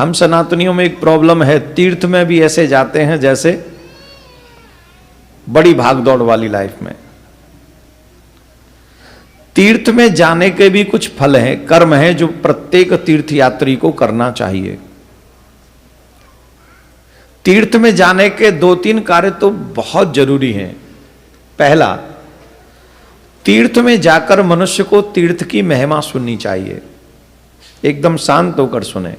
हम सनातनियों में एक प्रॉब्लम है, तीर्थ में भी ऐसे जाते हैं जैसे बड़ी भागदौड़ वाली लाइफ में। तीर्थ में जाने के भी कुछ फल हैं, कर्म हैं जो प्रत्येक तीर्थ यात्री को करना चाहिए। तीर्थ में जाने के 2-3 कार्य तो बहुत जरूरी हैं। पहला, तीर्थ में जाकर मनुष्य को तीर्थ की महिमा सुननी चाहिए, एकदम शांत होकर सुने।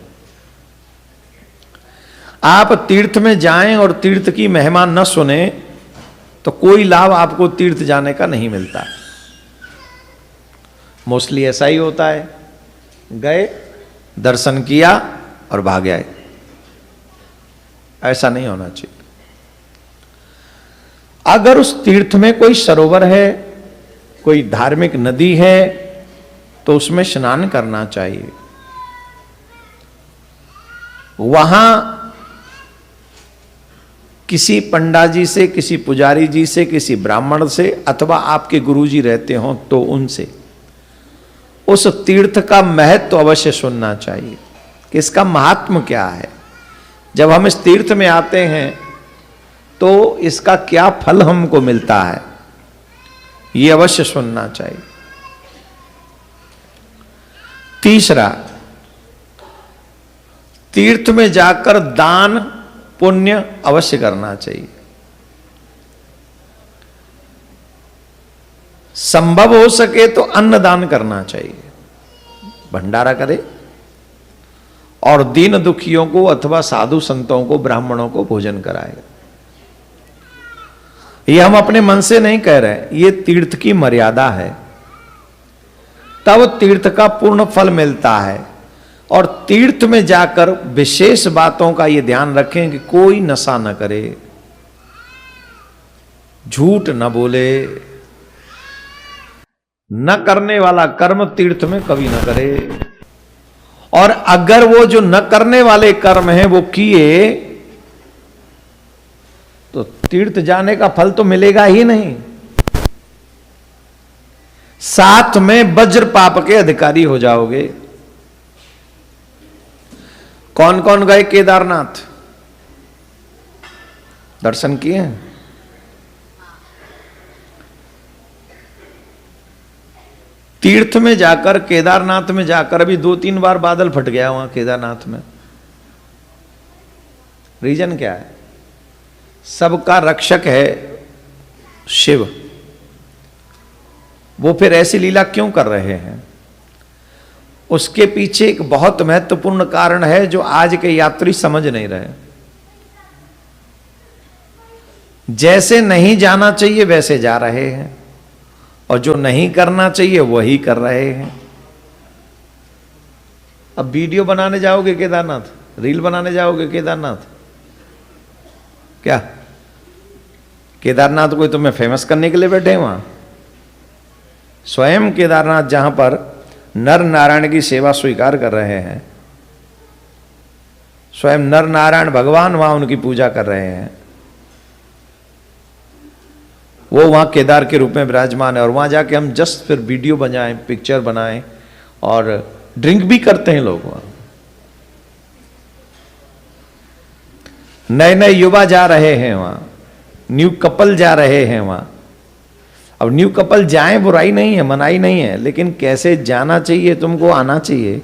आप तीर्थ में जाएं और तीर्थ की महिमा न सुने तो कोई लाभ आपको तीर्थ जाने का नहीं मिलता। मोस्टली ऐसा ही होता है, गए, दर्शन किया और भाग आए। ऐसा नहीं होना चाहिए। अगर उस तीर्थ में कोई सरोवर है, कोई धार्मिक नदी है, तो उसमें स्नान करना चाहिए। वहां किसी पंडा जी से, किसी पुजारी जी से, किसी ब्राह्मण से, अथवा आपके गुरुजी रहते हो तो उनसे उस तीर्थ का महत्व अवश्य सुनना चाहिए कि इसका महात्म क्या है। जब हम इस तीर्थ में आते हैं तो इसका क्या फल हमको मिलता है, ये अवश्य सुनना चाहिए। तीसरा, तीर्थ में जाकर दान पुण्य अवश्य करना चाहिए। संभव हो सके तो अन्नदान करना चाहिए, भंडारा करे और दीन दुखियों को अथवा साधु संतों को, ब्राह्मणों को भोजन कराए। ये हम अपने मन से नहीं कह रहे, ये तीर्थ की मर्यादा है, तब तीर्थ का पूर्ण फल मिलता है। और तीर्थ में जाकर विशेष बातों का ये ध्यान रखें कि कोई नशा न करे, झूठ न बोले, न करने वाला कर्म तीर्थ में कभी न करे। और अगर वो जो न करने वाले कर्म हैं वो किए तो तीर्थ जाने का फल तो मिलेगा ही नहीं, साथ में वज्र पाप के अधिकारी हो जाओगे। कौन कौन गए केदारनाथ, दर्शन किए हैं? तीर्थ में जाकर, केदारनाथ में जाकर अभी 2-3 बार बादल फट गया वहां केदारनाथ में। रीजन क्या है? सबका रक्षक है शिव, वो फिर ऐसी लीला क्यों कर रहे हैं? उसके पीछे एक बहुत महत्वपूर्ण कारण है जो आज के यात्री समझ नहीं रहे। जैसे नहीं जाना चाहिए वैसे जा रहे हैं और जो नहीं करना चाहिए वही कर रहे हैं। अब वीडियो बनाने जाओगे केदारनाथ, रील बनाने जाओगे केदारनाथ, क्या केदारनाथ कोई तुम्हें फेमस करने के लिए बैठे हैं? वहां स्वयं केदारनाथ, जहां पर नर नारायण की सेवा स्वीकार कर रहे हैं, स्वयं नर नारायण भगवान वहां उनकी पूजा कर रहे हैं, वो वहां केदार के रूप में विराजमान है। और वहां जाके हम जस्ट फिर वीडियो बनाएं, पिक्चर बनाएं और ड्रिंक भी करते हैं लोग वहां। नए नए युवा जा रहे हैं वहां, न्यू कपल जा रहे हैं वहां। अब न्यू कपल जाएं, बुराई नहीं है, मनाई नहीं है, लेकिन कैसे जाना चाहिए, तुमको आना चाहिए,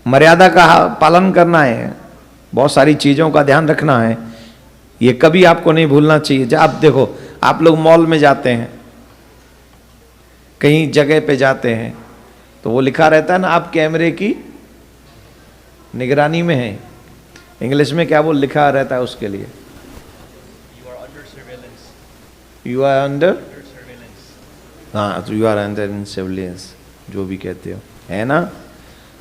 मर्यादा का पालन करना है, बहुत सारी चीजों का ध्यान रखना है, ये कभी आपको नहीं भूलना चाहिए। जब आप देखो, आप लोग मॉल में जाते हैं, कहीं जगह पे जाते हैं, तो वो लिखा रहता है ना, आप कैमरे की निगरानी में हैं। इंग्लिश में क्या वो लिखा रहता है उसके लिए? यू आर अंडर, हाँ, तो you are under in surveillance, जो भी कहते हो, है ना।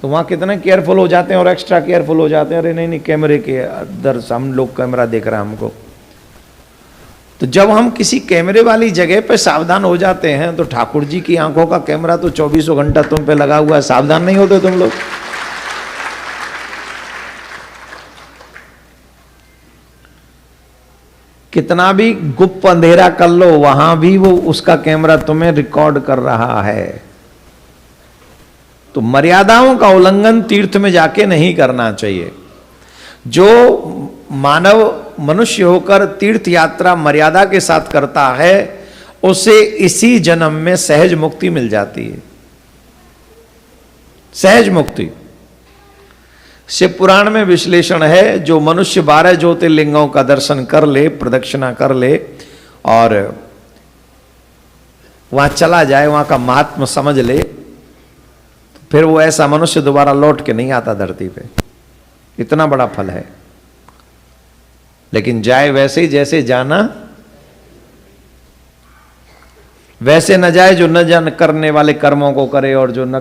तो वहाँ कितना केयरफुल हो जाते हैं और एक्स्ट्रा केयरफुल हो जाते हैं। अरे नहीं नहीं, कैमरे के अंदर हम लोग, कैमरा देख रहा है हमको। तो जब हम किसी कैमरे वाली जगह पे सावधान हो जाते हैं तो ठाकुर जी की आंखों का कैमरा तो 24 घंटा तुम पे लगा हुआ है, सावधान नहीं होते तुम लोग? कितना भी गुप्त अंधेरा कर लो, वहां भी वो उसका कैमरा तुम्हें रिकॉर्ड कर रहा है। तो मर्यादाओं का उल्लंघन तीर्थ में जाके नहीं करना चाहिए। जो मानव मनुष्य होकर तीर्थ यात्रा मर्यादा के साथ करता है उसे इसी जन्म में सहज मुक्ति मिल जाती है, सहज मुक्ति। शिव पुराण में विश्लेषण है, जो मनुष्य 12 ज्योतिर्लिंगों का दर्शन कर ले, प्रदक्षिणा कर ले और वहां चला जाए, वहां का महात्मा समझ ले, तो फिर वो ऐसा मनुष्य दोबारा लौट के नहीं आता धरती पे। इतना बड़ा फल है। लेकिन जाए वैसे ही जैसे जाना, वैसे न जाए जो न जान करने वाले कर्मों को करे, और जो न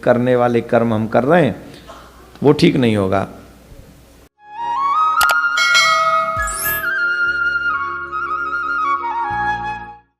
करने वाले कर्म हम कर रहे हैं वो ठीक नहीं होगा।